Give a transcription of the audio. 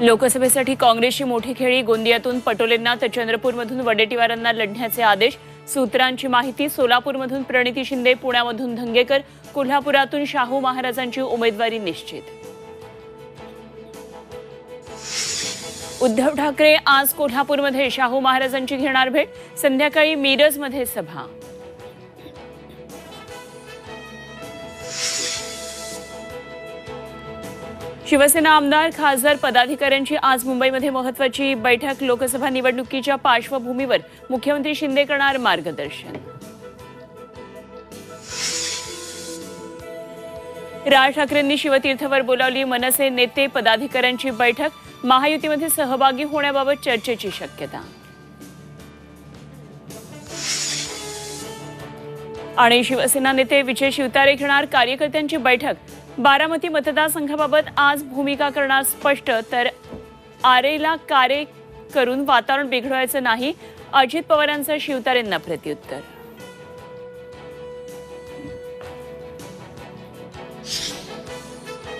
लोकसभेसाठी काँग्रेसची मोठी खेळी, गोंदियातून पटोलेंना तर चंद्रपूरमधून वडेट्टीवारांना लढण्याचे आदेश। सूत्रांची माहिती, सोलापूरमधून प्रणिती शिंदे, पुण्यामधून धंगेकर, कोल्हापुरातून शाहू महाराजांची उमेदवारी निश्चित। उद्धव ठाकरे आज कोल्हापूरमध्ये शाहू महाराजांची घेणार भेट, संध्याकाळी मिरजमध्ये सभा। शिवसेना आमदार खासदार पदाधिकाऱ्यांची आज मुंबईमध्ये महत्त्वाची बैठक, लोकसभा निवडणुकीच्या पार्श्वभूमीवर मुख्यमंत्री शिंदे करणार मार्गदर्शन। राज ठाकरेंनी शिवतीर्थवर बोलावली मनसे नेते पदाधिकाऱ्यांची बैठक, महायुतीमध्ये सहभागी होण्याबाबत चर्चेची शक्यता। आणि शिवसेना नेते विजय शिवतारे घेणार कार्यकर्त्यांची बैठक, बारामती मतदारसंघाबाबत आज भूमिका करणार स्पष्ट, तर आरेला कार्य करून वातावरण बिघडवायचं नाही, अजित पवारांचं शिवतारेंना प्रत्युत्तर।